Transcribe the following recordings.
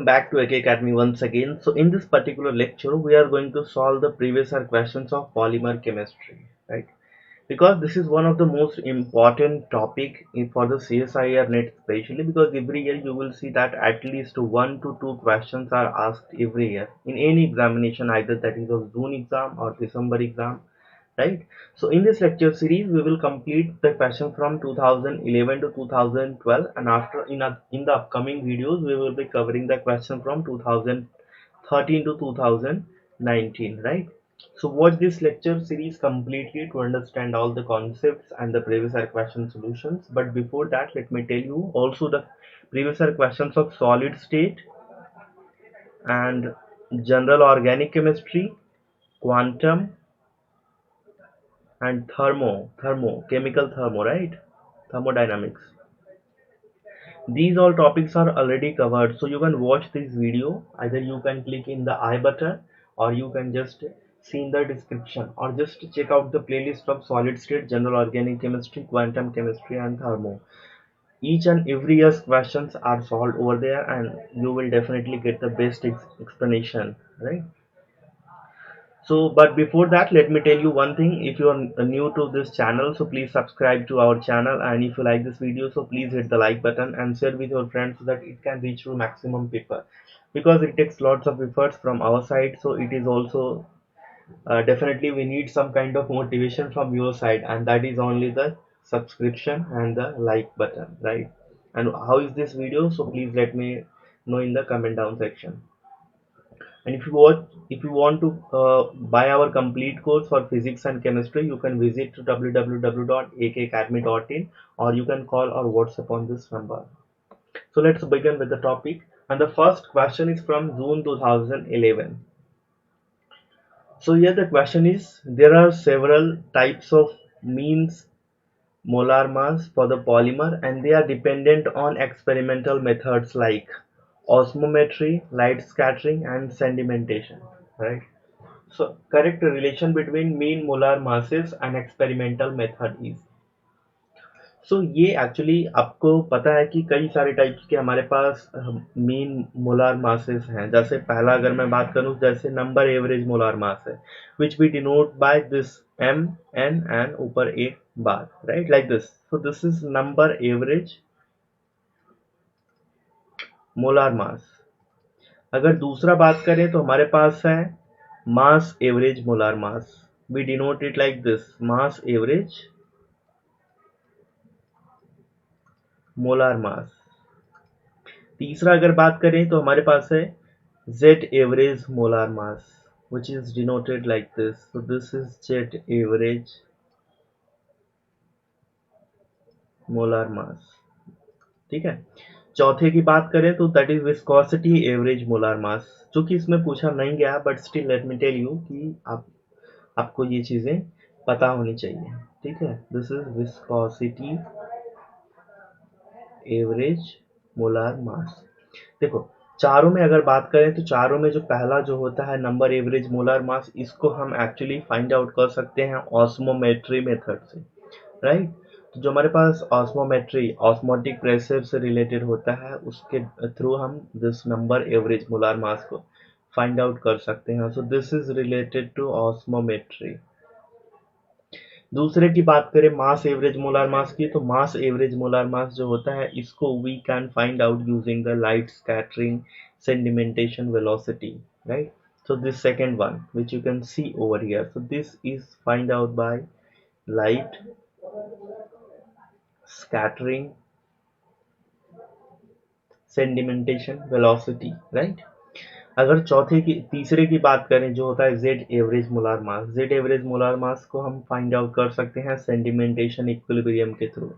back to AK Academy once again. So in this particular lecture, we are going to solve the previous year questions of polymer chemistry, right? Because this is one of the most important topic for the CSIR net, especially because every year you will see that at least 1 to 2 questions are asked every year in any examination, either that is of June exam or December exam, right? So in this lecture series we will complete the question from 2011 to 2012, and after in the upcoming videos we will be covering the question from 2013 to 2019, right? So watch this lecture series completely to understand all the concepts and the previous year question solutions. But before that, let me tell you also the previous year questions of solid state and general organic chemistry, quantum, and chemical thermo, right? Thermodynamics. These all topics are already covered, so you can watch this video. Either you can click in the I button, or you can just see in the description, or just check out the playlist of solid state, general organic chemistry, quantum chemistry, and thermo. Each and every year's questions are solved over there, and you will definitely get the best explanation, right? So, but before that, let me tell you one thing. If you are new to this channel, so please subscribe to our channel, and if you like this video, so please hit the like button and share with your friends so that it can reach to maximum people, because it takes lots of efforts from our side. So it is also definitely we need some kind of motivation from your side, and that is only the subscription and the like button, right? And how is this video? So please let me know in the comment down section. And if you want to buy our complete course for physics and chemistry, you can visit to www.akacademy.in, or you can call or WhatsApp on this number. So let's begin with the topic. And the first question is from June 2011. So here the question is, there are several types of means molar mass for the polymer, and they are dependent on experimental methods like osmometry, light scattering, and sedimentation, right? So correct relation between mean molar masses and experimental method is, सो ये actually आपको पता है कि कई सारे types के हमारे पास mean molar masses हैं। जैसे पहला अगर मैं बात करूं, जैसे नंबर एवरेज मोलार मास है, which we denote by this M N N ऊपर एक बार, right, like this. So this is number average molar mass. अगर दूसरा बात करें तो हमारे पास है mass average molar mass, we denote it like this, mass average molar mass. तीसरा अगर बात करें तो हमारे पास है Z average molar mass, which is denoted like this. So this is jet average molar mass, ठीक है। चौथे की बात करें तो that is viscosity average molar mass, जो कि इसमें पूछा नहीं गया, but still let me tell you कि आपको ये चीजें पता होनी चाहिए, ठीक है। This is viscosity average molar mass. देखो, चारों में अगर बात करें तो चारों में जो पहला जो होता है नंबर एवरेज मोलार मास, इसको हम एक्चुअली फाइंड आउट कर सकते हैं ऑस्मोमेट्री मेथड से, राइट। तो जो हमारे पास ऑस्मोमेट्री ऑस्मोटिक प्रेशर से रिलेटेड होता है, उसके थ्रू हम this number average molar mass को फाइंड आउट कर सकते हैं। So this is related to osmometry. दूसरे की बात करें मास एवरेज मोलार मास की, तो मास एवरेज मोलार मास जो होता है, इसको we can find out using the light scattering sedimentation velocity, right? So this second one which you can see over here, so this is find out by light scattering sedimentation velocity, right? अगर तीसरे की बात करें जो होता है Z average molar mass, Z average molar mass को हम फाइंड आउट कर सकते हैं सेडिमेंटेशन इक्विलिब्रियम के थ्रू।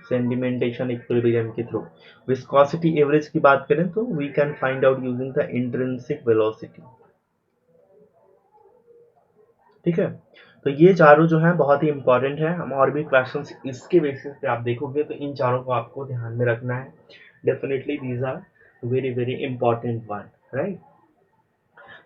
सेडिमेंटेशन इक्विलिब्रियम के थ्रू। विस्कोसिटी एवरेज की बात करें तो we can find out using the intrinsic velocity, ठीक है। तो ये चारों जो हैं बहुत ही इंपॉर्टेंट है। हम और भी क्वेश्चंस इसके बेसिस पे आप देखोगे तो इन चारों को आपको ध्यान में रखना है। Definitely these are very very important one, right.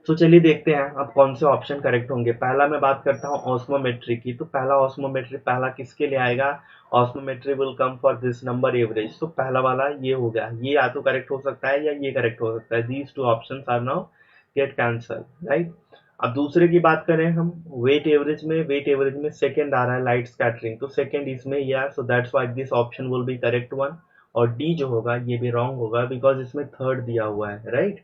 तो चलिए देखते हैं अब कौन से ऑप्शन करेक्ट होंगे। पहला मैं बात करता हूँ ऑस्मोमेट्री की, तो पहला ऑस्मोमेट्री पहला किसके लिए आएगा, osmometry will come for this number average. तो पहला वाला ये हो गया, ये या तो करेक्ट हो सकता है या ये करेक्ट हो सकता है। These two options are now get cancel, right. अब दूसरे की बात करें हम, वेट एवरेज में सेकंड आ रहा है लाइट स्कैटरिंग, तो सेकंड इसमें या, so that's why this option will be correct one. और डी जो होगा ये भी रॉन्ग होगा बिकॉज इसमें थर्ड दिया हुआ है, राइट।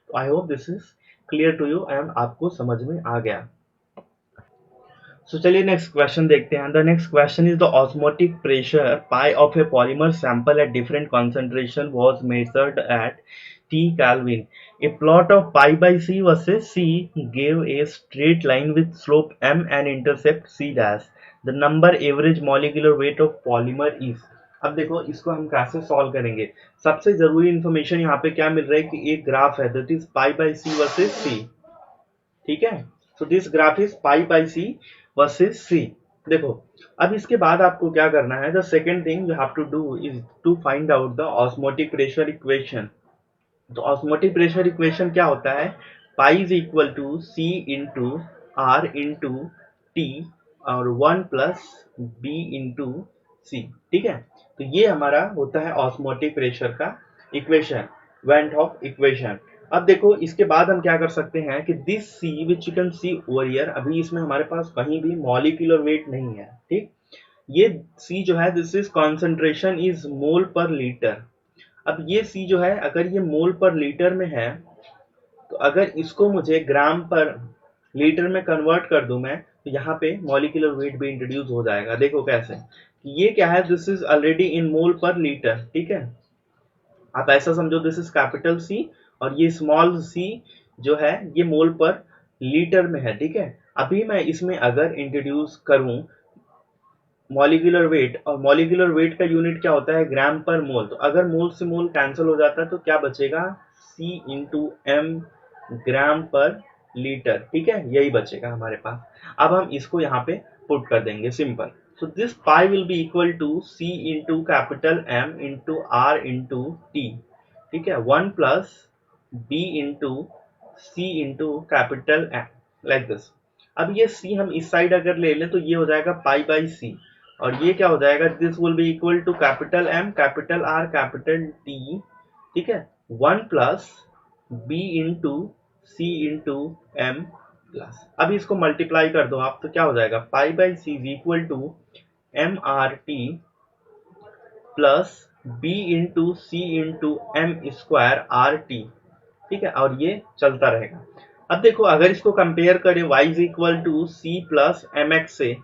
तो I hope this is clear to you and आपको समझ में आ गया। सो चलिए नेक्स्ट क्वेश्चन देखते हैं। The next question is the osmotic pressure pi of a polymer sample at different concentration was measured eight T Kelvin. A plot of pi by c versus c gave a straight line with slope m and intercept c dash. The number average molecular weight of polymer is. अब देखो इसको हम कैसे solve करेंगे। सबसे जरूरी information यहाँ पे क्या मिल रहा है कि एक ग्राफ है that is pi by C versus C, ठीक है। So this graph is pi by C versus C. देखो अब इसके बाद आपको क्या करना है, the second thing you have to do is to find out the osmotic pressure equation. तो ऑस्मोटिक प्रेशर इक्वेशन क्या होता है, pi is equal to C into R into T और 1 प्लस बी इंटू सी, ठीक है। तो ये हमारा होता है ऑस्मोटिक प्रेशर का इक्वेशन, वेंट ऑफ इक्वेशन। अब देखो इसके बाद हम क्या कर सकते हैं कि this C which you can see over here, अभी इसमें हमारे पास कहीं भी मॉलिक्यूलर वेट नहीं है, ठीक। ये सी जो है this is concentration is mole पर लीटर। अब ये सी जो है अगर ये मोल पर लीटर में है, तो अगर इसको मुझे ग्राम पर लीटर में कन्वर्ट कर दूं मैं, तो यहाँ पे मॉलिक्यूलर वेट भी इंट्रोड्यूस हो जाएगा। देखो कैसे, ये क्या है, दिस इज ऑलरेडी इन मोल पर लीटर, ठीक है। आप ऐसा समझो दिस इज कैपिटल सी और ये स्मॉल सी जो है ये मोल पर लीटर में है, ठीक है। अभी मैं इसमें अगर इंट्रोड्यूस करूं मॉलिक्यूलर वेट, और मॉलिक्यूलर वेट का यूनिट क्या होता है, ग्राम पर मोल, तो अगर मोल से मोल कैंसिल हो जाता है तो क्या बचेगा, C इंटू एम ग्राम पर लीटर, ठीक है, यही बचेगा हमारे पास। अब हम इसको यहाँ पे पुट कर देंगे, simple. So this pi will be equal to C into capital M into R into T, ठीक है, 1 plus B into C into capital M, like this. अब ये C हम इस साइड अगर ले लें तो ये हो जाएगा पाई बाई सी, और ये क्या हो जाएगा, this will be equal to capital M capital R capital T, ठीक है, 1 plus B into C into M plus. अब इसको मल्टीप्लाई कर दो आप, तो क्या हो जाएगा, pi by C is equal to M R T plus B into C into M square R T, ठीक है, और ये चलता रहेगा। अब देखो अगर इसको कंपेयर करें y is equal to C plus M X से,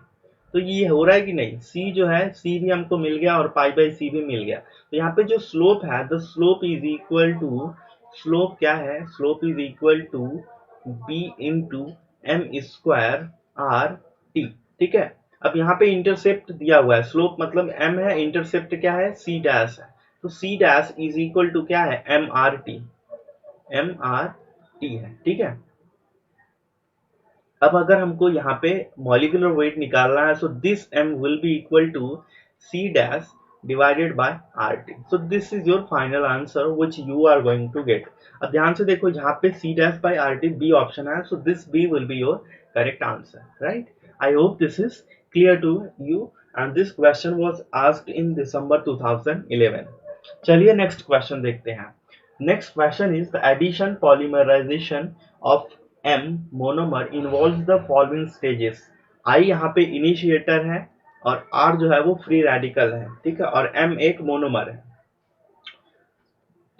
तो ये हो रहा है कि नहीं, c जो है c भी हमको मिल गया और पाई बाई सी भी मिल गया। तो यहाँ पे जो स्लोप है, the slope is equal to, slope क्या है, slope is equal to b into M square R T, ठीक है। अब यहाँ पे इंटरसेप्ट दिया हुआ है, स्लोप मतलब m है, इंटरसेप्ट क्या है, c डैश है, तो c dash is equal to क्या है, एम आर टी है, ठीक है। अब अगर हमको यहाँ पे मॉलिक्यूलर वेट निकालना है, so this m will be equal to c dash divided by rt। So this is your final answer which you are going to get. अब ध्यान से देखो यहाँ पे c dash by rt B option है, so this b will be your correct answer, right. I hope this is clear to you and this question was asked in December 2011। चलिए next question देखते हैं। Next question is the addition polymerisation of M monomer involve the following stages. I यहाँ पे initiator है और R जो है वो फ्री रेडिकल है, ठीक है, और M एक मोनोमर है,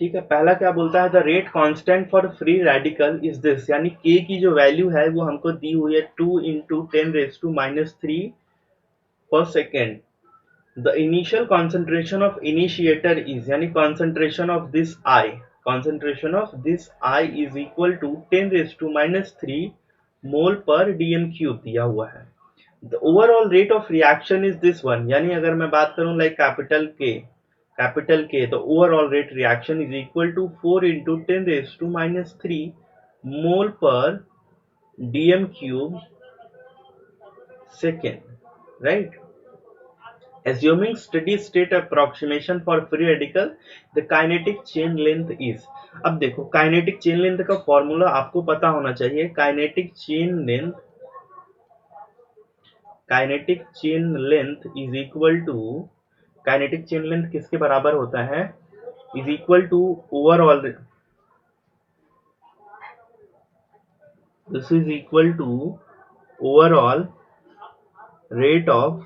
ठीक है। पहला क्या बोलता है, the rate constant for free radical is this, यानी K की जो वैल्यू है वो हमको दी हुई है 2 into 10⁻³ per second. The initial concentration of initiator is, यानी concentration of this I is equal to 10⁻³ mole per dm³ दिया हुआ है। The overall rate of reaction is this one, यानी अगर मैं बात करूं लाइक कैपिटल K, तो overall rate reaction is equal to 4 into 10⁻³ mole per dm³ second, right. Assuming steady state approximation for free radical, the kinetic chain length is। अब देखो kinetic chain length का formula आपको पता होना चाहिए। Kinetic chain length kinetic chain length is equal to, kinetic chain length किसके बराबर होता है, is equal to overall, this is equal to overall rate of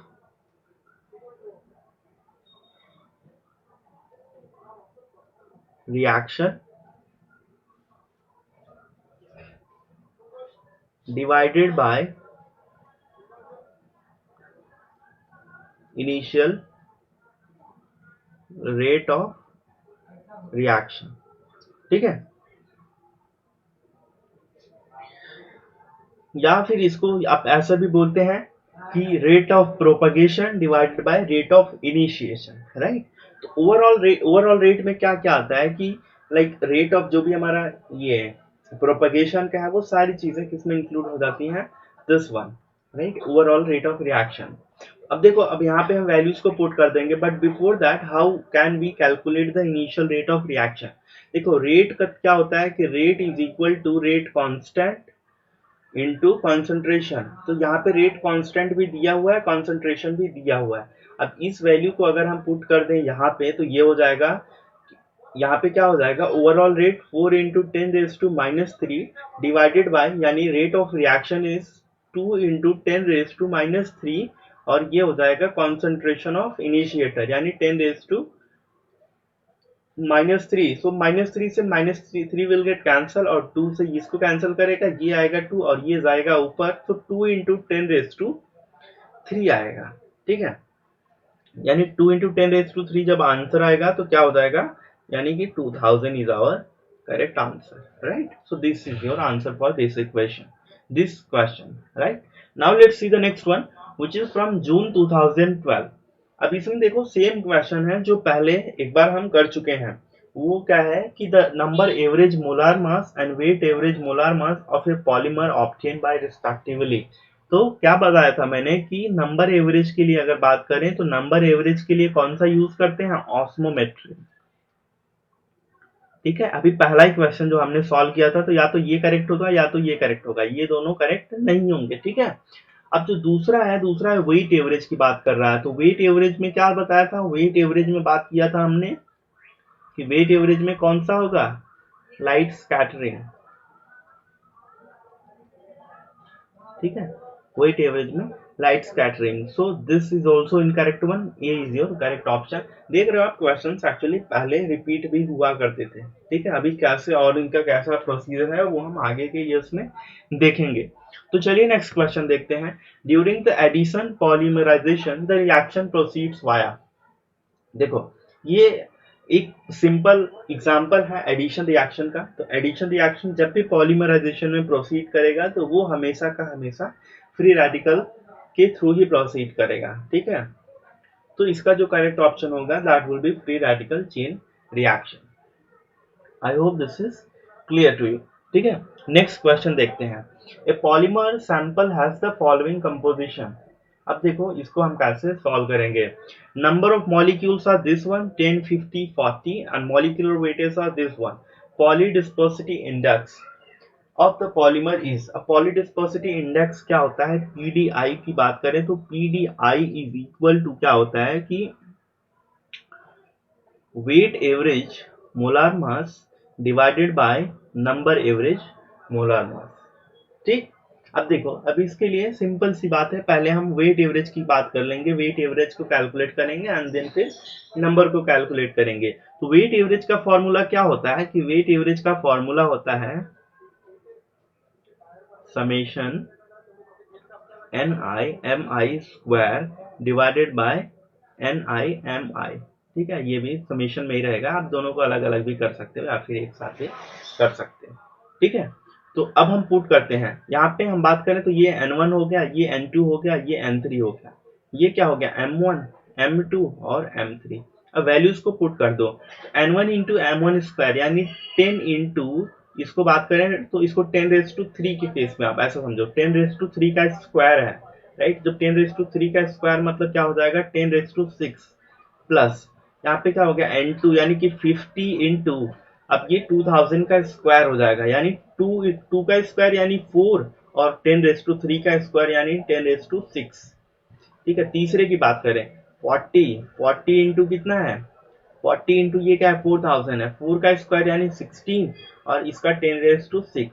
reaction divided by initial rate of reaction. ठीक है, या फिर इसको आप ऐसा भी बोलते हैं कि rate of propagation divided by rate of initiation, right. तो ओवरऑल रेट में क्या क्या आता है कि लाइक रेट ऑफ जो भी हमारा ये प्रोपगेशन का है वो सारी चीजें किसमें इंक्लूड हो जाती हैं, this one, right, overall rate of reaction. अब देखो, अब यहाँ पे हम वैल्यूज को पुट कर देंगे, but before that how can we calculate the initial rate of reaction. देखो रेट का क्या होता है कि rate is equal to rate constant into concentration. तो यहाँ पे रेट कांस्टेंट भी दिया हुआ है, कंसंट्रेशन भी दिया हुआ है। अब इस वैल्यू को अगर हम पुट कर दें यहाँ पे तो ये हो जाएगा, यहाँ पे क्या हो जाएगा, overall rate 4 into 10⁻³ divided by, यानी rate of reaction is 2 into 10⁻³ और ये हो जाएगा कॉन्सेंट्रेशन ऑफ इनिशिएटर यानी 10⁻³ -3। सो -3 से -3 विल गेट कैंसल और 2 से इसको कैंसिल करेगा, ये आएगा 2 और ये जाएगा ऊपर, तो 2 इंटू 10⁻³ आएगा। ठीक है, यानी 2 इंटू 10⁻³ जब आंसर आएगा तो क्या हो जाएगा, यानी कि 2000 is our correct answer, right. So this is your answer for this equation, this question, right. Now let's see the next one which is from June 2012। अब इसमें देखो सेम क्वेश्चन है जो पहले एक बार हम कर चुके हैं। वो क्या है कि the number average molar mass and weight average molar mass of a polymer obtain by respectively. तो क्या बताया था मैंने कि नंबर एवरेज के लिए अगर बात करें तो नंबर एवरेज के लिए कौन सा यूज करते हैं, ऑस्मोमेट्री। ठीक है, अभी पहला ही क्वेश्चन जो हमने सॉल्व किया था तो या तो ये करेक्ट होगा या तो ये करेक्ट होगा, ये दोनों करेक्ट नहीं होंगे। ठीक है, अब जो दूसरा है वेट एवरेज की बात कर रहा है। तो वेट एवरेज में क्या बताया था, वेट एवरेज में बात किया था हमने कि वेट एवरेज में कौन सा होगा, लाइट स्कैटरिंग। ठीक है, वेट एवरेज में light scattering. So this is also incorrect one, A is your correct option. देख रहे हो आप, क्वेश्चंस एक्चुअली पहले रिपीट भी हुआ करते थे। ठीक है, अभी कैसे और इनका कैसा प्रोसीजर है वो हम आगे के ईयर्स में देखेंगे। तो चलिए नेक्स्ट क्वेश्चन देखते हैं। During the addition polymerisation the reaction proceeds via. देखो ये एक सिंपल एग्जांपल है एडिशन रिएक्शन का। तो एडिशन रिएक्शन जब भी पॉलीमराइजेशन में प्रोसीड करेगा तो वो हमेशा का हमेशा फ्री रेडिकल के थ्रू ही प्रोसीड करेगा। ठीक है, तो इसका जो करेक्ट ऑप्शन होगा that will be free radical chain reaction. I hope this is clear to you. ठीक है, नेक्स्ट क्वेश्चन देखते हैं। A polymer sample has the following composition. अब देखो इसको हम कैसे सॉल्व करेंगे। Number of molecules are this one 10, 50, 40 and molecular weightage are this one. Polydispersity index of the polymer is, अब पॉलीडिस्पर्सिटी इंडेक्स क्या होता है, पीडीआई की बात करें तो पीडीआई इज इक्वल टू क्या होता है कि weight average molar mass divided by number average molar mass. ठीक, अब देखो, अब इसके लिए सिंपल सी बात है, पहले हम वेट एवरेज की बात कर लेंगे, वेट एवरेज को कैलकुलेट करेंगे एंड देन फिर नंबर को कैलकुलेट करेंगे। तो वेट एवरेज का फॉर्मूला क्या होता है कि वेट एवरेज का फॉर्मूला होता है summation NI square divided by NI। ठीक है, ये भी समेशन में ही रहेगा, आप दोनों को अलग अलग भी कर सकते हो या फिर एक साथ भी कर सकते हो। ठीक है, तो अब हम पुट करते हैं, यहाँ पे हम बात करें तो ये N1 हो गया, ये N2 हो गया, ये N3 हो गया, ये क्या हो गया M1, M2 और M3। अब वैल्यूज को पुट कर दो, N1 इंटू M1 स्क्वायर यानी 10 इंटू, इसको बात करें तो इसको 10⁻³ के केस में आप ऐसा समझो 10⁻³ का स्क्वायर है, राइट। जब 10⁻³ का स्क्वायर मतलब क्या हो जाएगा 10⁻6 प्लस यहाँ पे क्या हो गया N2 यानी कि 50 इंटू, अब ये 2000 का स्क्वायर हो जाएगा यानी 2 का स्क्वायर यानी 4 और 10⁻³ का स्क्वायर यानी 10⁻6। ठीक है, तीसरे की बात करें 40 इंटू कितना है, 40 इंटू ये क्या है 4000 है, 4 का स्क्वायर यानी 16 और इसका 10⁶,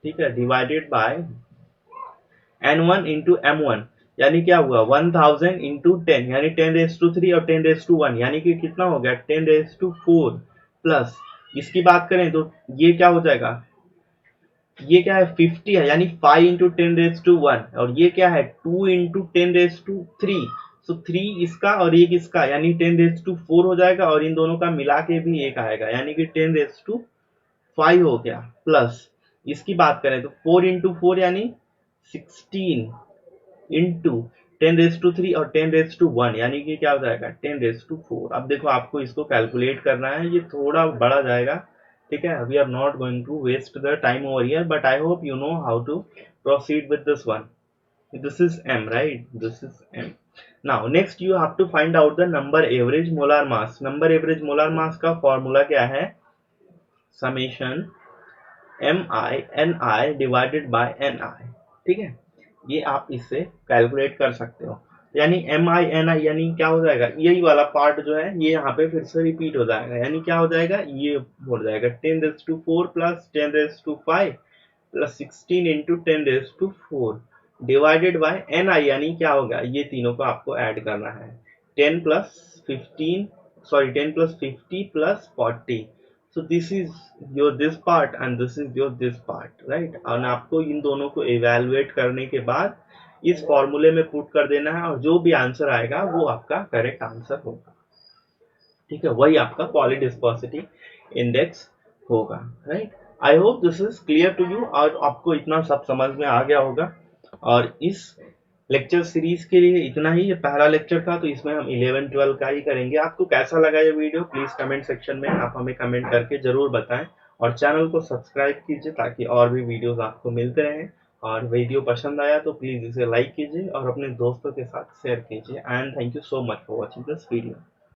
ठीक है, divided by n1 into m1 यानी क्या हुआ 1000 इंटू 10 यानी 10⁻³ और 10⁻1 यानी कि कितना हो गया 10⁻4 प्लस इसकी बात करें तो ये क्या हो जाएगा, ये क्या है 50 है यानी 5 इंटू 10⁻1 और ये क्या है 2 इंटू 10⁻3, सो 3 इसका और एक इसका यानी 10⁻4 हो जाएगा और इन दोनों का मिला के भी एक आएगा यानी कि 10⁻5 हो गया प्लस इसकी बात करें तो 4 इंटू 4 यानी 16 इंटू 10⁻3 और 10⁻1 यानी कि क्या हो जाएगा 10⁻4। अब देखो आपको इसको कैलकुलेट करना है, ये थोड़ा बड़ा जाएगा, ठीक है, we are not going to waste the time over here but I hope you know how to proceed with this one. This is m, right? This is m. Now next you have to find out the number average molar mass. Number average molar mass का formula क्या है, summation mi divided by ni, ठीक है, ये आप इससे calculate कर सकते हो। यानी mi यानी क्या हो जाएगा, यही वाला पार्ट जो है ये यहाँ पे फिर से रिपीट हो जाएगा यानी क्या हो जाएगा, ये हो जाएगा 10⁻4 plus 10⁻5 plus 16 into 10⁻4 divided by ni यानी क्या होगा, ये तीनों को आपको ऐड करना है 10 plus 15 sorry 10 plus 50 plus 40, so this is your this part and this is your this part, right? और आपको इन दोनों को evaluate करने के बाद इस फॉर्मूले में पुट कर देना है और जो भी आंसर आएगा वो आपका करेक्ट आंसर होगा, ठीक है, वही आपका पॉलीडिस्पर्सिटी इंडेक्स होगा, right. I hope this is clear to you और आपको इतना सब समझ में आ गया होगा। और इस लेक्चर सीरीज के लिए इतना ही, ये पहला लेक्चर था तो इसमें हम 11-12 का ही करेंगे। आपको कैसा लगा ये वीडियो प्लीज कमेंट सेक्शन में आप हमें कमेंट करके जरूर बताएं और चैनल को सब्सक्राइब कीजिए ताकि और भी वीडियोस आपको मिलते रहें। और वीडियो पसंद आया तो प्लीज इसे लाइक कीजिए और अपने दोस्तों के साथ शेयर कीजिए and thank you so much for watching this video.